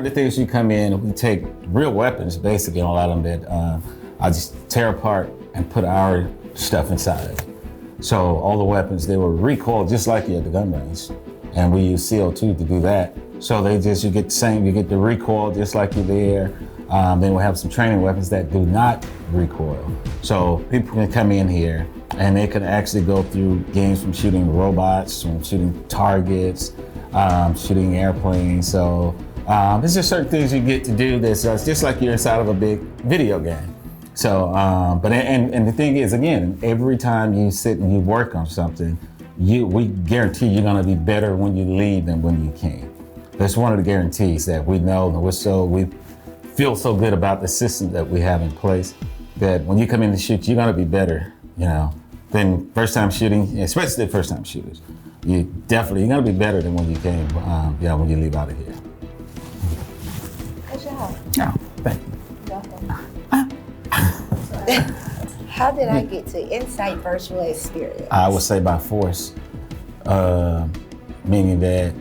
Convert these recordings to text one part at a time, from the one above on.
of the things you come in, we take real weapons, basically, a lot of them that I just tear apart and put our stuff inside. So all the weapons, they will recoil just like you at the gun range. And we use CO2 to do that. So you get the same, you get the recoil just like you're there. Then we'll have some training weapons that do not recoil. So people can come in here and they can actually go through games from shooting robots, from shooting targets, shooting airplanes. So there's just certain things you get to do that's just like you're inside of a big video game. So, and the thing is, again, every time you sit and you work on something, we guarantee you're gonna be better when you leave than when you came. That's one of the guarantees that we know, and we feel so good about the system that we have in place that when you come in to shoot, you're gonna be better, than first time shooting, especially the first time shooters. You're gonna be better than when you came, when you leave out of here. Good job. Oh, thank you. How did I get to Insight Virtual Experience? I would say by force, meaning that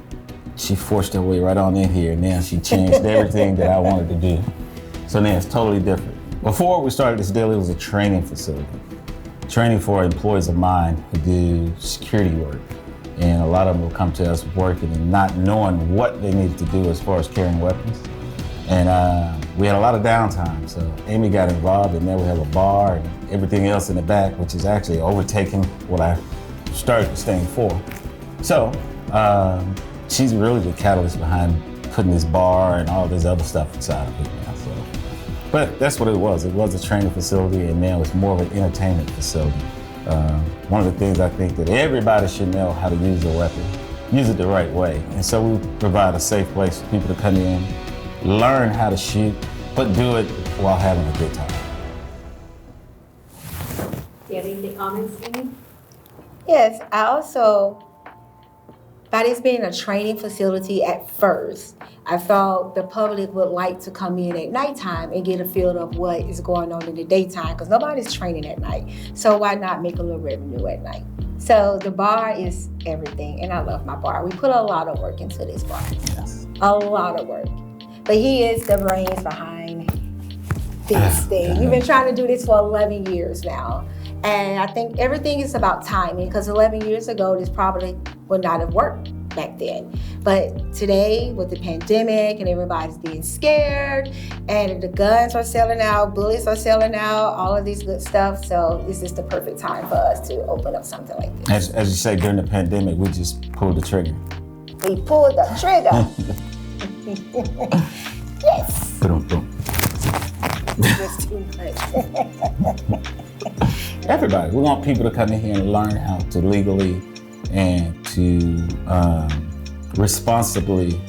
she forced her way right on in here, and now she changed everything that I wanted to do. So now it's totally different. Before we started this deal, it was a training facility. Training for employees of mine who do security work. And a lot of them will come to us working and not knowing what they needed to do as far as carrying weapons. And we had a lot of downtime, so Amy got involved, and then we have a bar and everything else in the back, which is actually overtaking what I started this thing for. So she's really the catalyst behind putting this bar and all this other stuff inside of it now. So, but that's what it was. It was a training facility, and now it's more of an entertainment facility. One of the things I think that everybody should know how to use a weapon, use it the right way. And so we provide a safe place for people to come in, learn how to shoot, but do it while having a good time. Do you have any comments, Amy? Yes, I also, by this being a training facility at first, I felt the public would like to come in at nighttime and get a feel of what is going on in the daytime, because nobody's training at night. So why not make a little revenue at night? So the bar is everything, and I love my bar. We put a lot of work into this bar, Yes. a lot of work. But he is the brains behind this thing. You've been trying to do this for 11 years now. And I think everything is about timing, because 11 years ago, this probably would not have worked back then. But today, with the pandemic and everybody's being scared, and the guns are selling out, bullets are selling out, all of these good stuff. So this is the perfect time for us to open up something like this. As you say, during the pandemic, we just pulled the trigger. We pulled the trigger. Yes. Boom, boom. Just too much. Everybody, we want people to come in here and learn how to legally and to responsibly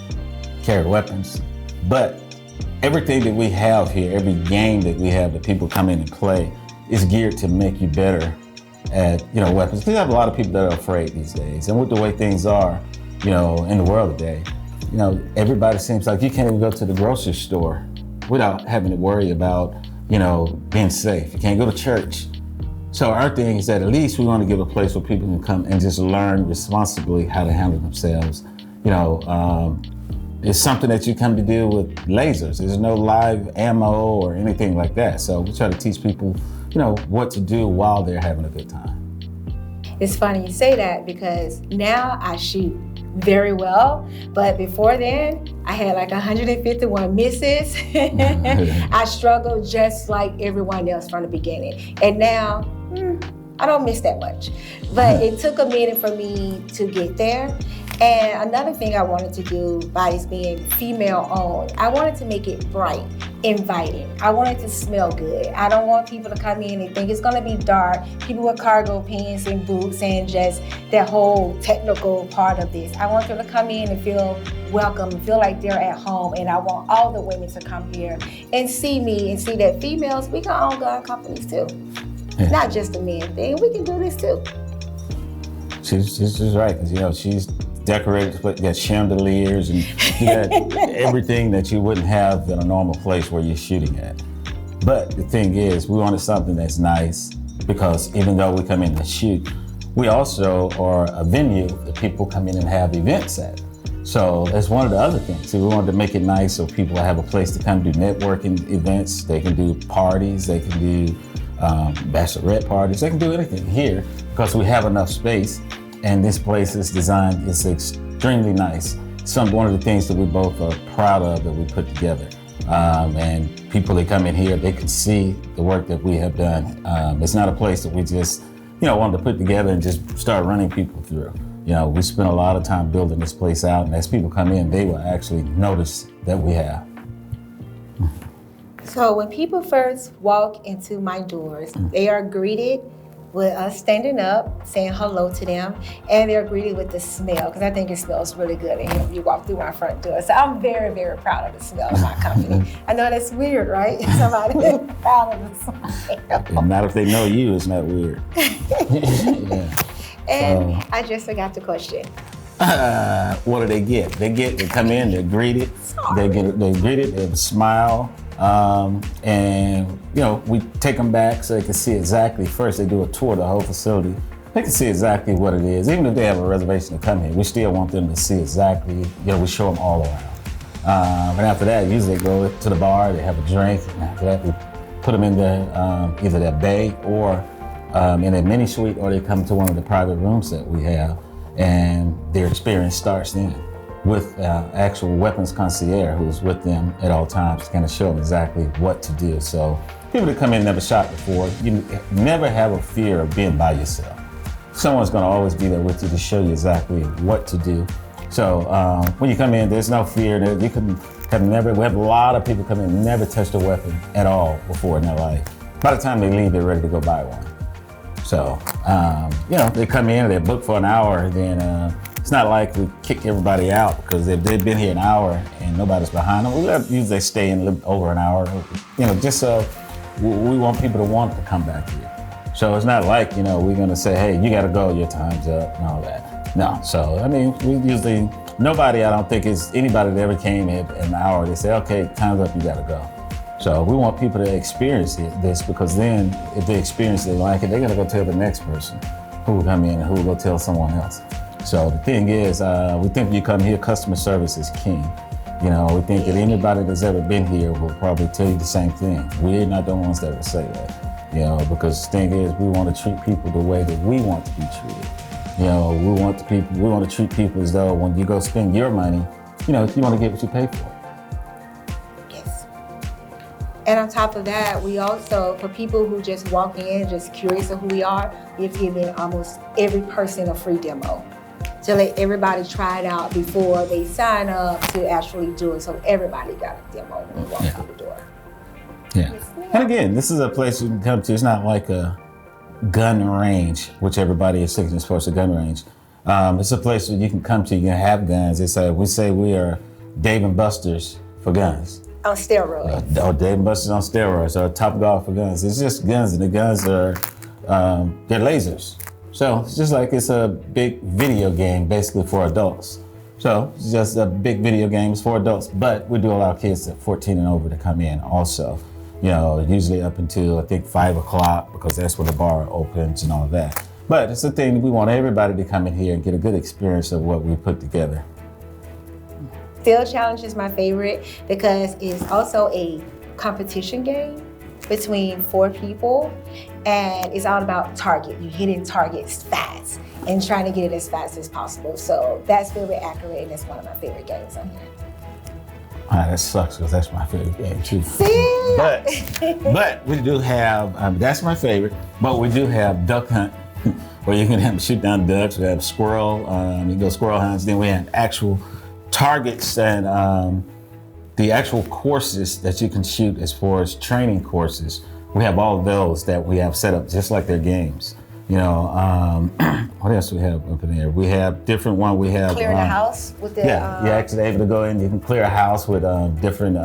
carry weapons. But everything that we have here, every game that we have that people come in and play, is geared to make you better at weapons. Because you have a lot of people that are afraid these days, and with the way things are, in the world today, everybody seems like you can't even go to the grocery store without having to worry about, being safe. You can't go to church. So our thing is that at least we want to give a place where people can come and just learn responsibly how to handle themselves. It's something that you come to deal with lasers. There's no live ammo or anything like that. So we try to teach people, what to do while they're having a good time. It's funny you say that, because now I shoot very well, but before then, I had like 151 misses. I struggled just like everyone else from the beginning. And now, I don't miss that much. But it took a minute for me to get there. And another thing I wanted to do by this being female owned, I wanted to make it bright, inviting. I want it to smell good. I don't want people to come in and think it's gonna be dark, people with cargo pants and boots and just the whole technical part of this. I want them to come in and feel welcome, feel like they're at home, and I want all the women to come here and see me and see that females, we can own gun companies too. It's not just a men thing, we can do this too. She's right, because she's decorated with that chandeliers and you got everything that you wouldn't have in a normal place where you're shooting at. But the thing is, we wanted something that's nice, because even though we come in to shoot, we also are a venue that people come in and have events at. So that's one of the other things. So we wanted to make it nice so people have a place to come do networking events. They can do parties. They can do bachelorette parties. They can do anything here because we have enough space. And this place is designed, it's extremely nice. One of the things that we both are proud of that we put together. And people that come in here, they can see the work that we have done. It's not a place that we just, wanted to put together and just start running people through. We spent a lot of time building this place out, and as people come in, they will actually notice that we have. So when people first walk into my doors, they are greeted with us standing up, saying hello to them, and they're greeted with the smell, because I think it smells really good when you walk through my front door. So I'm very, very proud of the smell of my company. I know that's weird, right? Somebody proud of the smell. Not if they know you, it's not weird. Yeah. And I just forgot the question. What do they get? They come in, they're greeted, they're greeted, they smile, and we take them back so they can see exactly. First, they do a tour of the whole facility. They can see exactly what it is. Even if they have a reservation to come here, we still want them to see exactly. We show them all around. And after that, usually they go to the bar, they have a drink, and after that, we put them in either their bay or in a mini suite, or they come to one of the private rooms that we have, and their experience starts then with actual weapons concierge who's with them at all times to kind of show them exactly what to do. So people that come in never shot before, you never have a fear of being by yourself. Someone's going to always be there with you to show you exactly what to do. So when you come in, there's no fear. We have a lot of people come in, never touched a weapon at all before in their life. By the time they leave, they're ready to go buy one. So, they come in, they're booked for an hour, then it's not like we kick everybody out, because if they've been here an hour and nobody's behind them, we usually stay in a little over an hour, just so we want people to want to come back here. So it's not like, we're gonna say, hey, you gotta go, your time's up and all that. No, so, nobody, I don't think is anybody that ever came in an hour, they say, okay, time's up, you gotta go. So we want people to experience this, because then if they experience it, they like it, they're gonna go tell the next person who will come in and who will go tell someone else. So the thing is, we think when you come here, customer service is king. We think that anybody that's ever been here will probably tell you the same thing. We're not the ones that will say that, because the thing is, we want to treat people the way that we want to be treated. We want to treat people as though when you go spend your money, you want to get what you pay for. And on top of that, we also, for people who just walk in, just curious of who we are, we've given almost every person a free demo to let everybody try it out before they sign up to actually do it. So everybody got a demo when they walk through the door. Yeah. And again, this is a place you can come to. It's not like a gun range, which everybody is thinking as far as a gun range. It's a place where you can come to, you can have guns. We say we are Dave & Buster's for guns. On steroids. Dave & Buster's on steroids, or Top Golf for guns. It's just guns, and the guns are, they're lasers. So it's just like it's a big video game, basically for adults. So it's just a big video games for adults, but we do allow kids at 14 and over to come in also. Usually up until I think 5 o'clock, because that's when the bar opens and all of that. But it's a thing that we want everybody to come in here and get a good experience of what we put together. Steel Challenge is my favorite because it's also a competition game between 4 people, and it's all about target. You're hitting targets fast and trying to get it as fast as possible. So that's very accurate, and it's one of my favorite games on here. That sucks, because that's my favorite game too. See? But we do have, that's my favorite, but we do have duck hunt, where you can shoot down ducks. We have squirrel, you go squirrel hunts. Then we have actual targets and the actual courses that you can shoot as far as training courses. We have all of those that we have set up just like their games. What else do we have up in there? We have different one. We have clearing the house with the you're actually able to go in. You can clear a house with different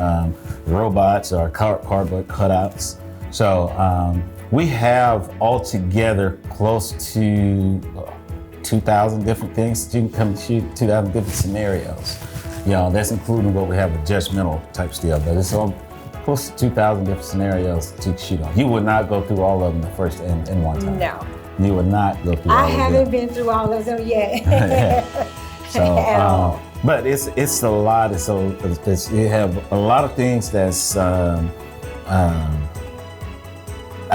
robots or cardboard cutouts. So we have altogether close to 2,000 different things that you can come shoot, 2,000 different scenarios. That's including what we have with judgmental type stuff, but it's all close to 2,000 different scenarios to shoot on. You would not go through all of them the first in one time. No. You would not go through all of them. I haven't been through all of them yet. So, But it's a lot. You have a lot of things that's I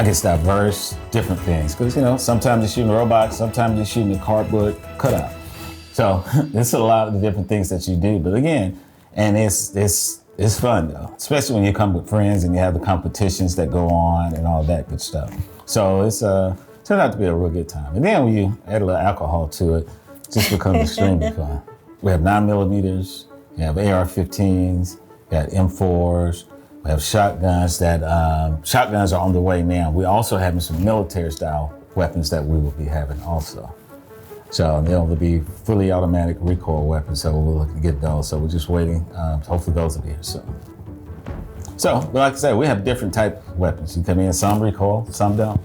guess diverse, different things. Because sometimes you're shooting robots, sometimes you're shooting a cardboard cutout. So it's a lot of the different things that you do. But again, and it's fun though, especially when you come with friends and you have the competitions that go on and all that good stuff. So it's turned out to be a real good time. And then when you add a little alcohol to it, it just becomes extremely fun. We have 9mm, we have AR-15s, we have M4s, we have shotguns shotguns are on the way now. We're also having some military style weapons that we will be having also. So they'll be fully automatic recoil weapons, so we're looking to get those. So we're just waiting. Hopefully those will be here soon. So, but like I said, we have different type of weapons. You come in, some recoil, some don't.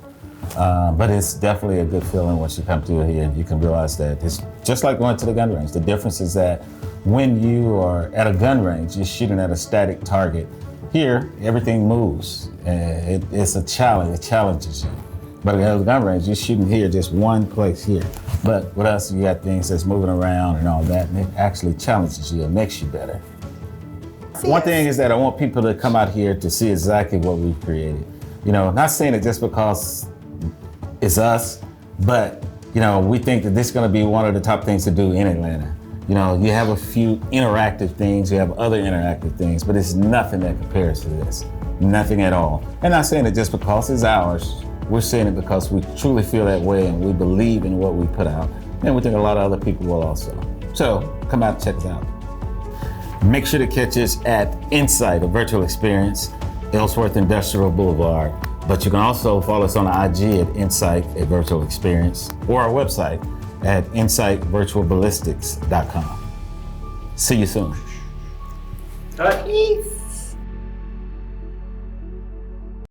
But it's definitely a good feeling once you come through here and you can realize that it's just like going to the gun range. The difference is that when you are at a gun range, you're shooting at a static target. Here, everything moves. It's a challenge, it challenges you. But at the gun range, you're shooting here, just one place here. But with us, you got things that's moving around and all that, and it actually challenges you, it makes you better. One thing is that I want people to come out here to see exactly what we've created. Not saying it just because it's us, but we think that this is going to be one of the top things to do in Atlanta. You have a few interactive things, you have other interactive things, but it's nothing that compares to this. Nothing at all. And not saying it just because it's ours. We're saying it because we truly feel that way and we believe in what we put out. And we think a lot of other people will also. So come out and check us out. Make sure to catch us at Insight, a virtual experience, Ellsworth Industrial Boulevard. But you can also follow us on IG at Insight, a virtual experience, or our website at insightvirtualballistics.com. See you soon. Peace.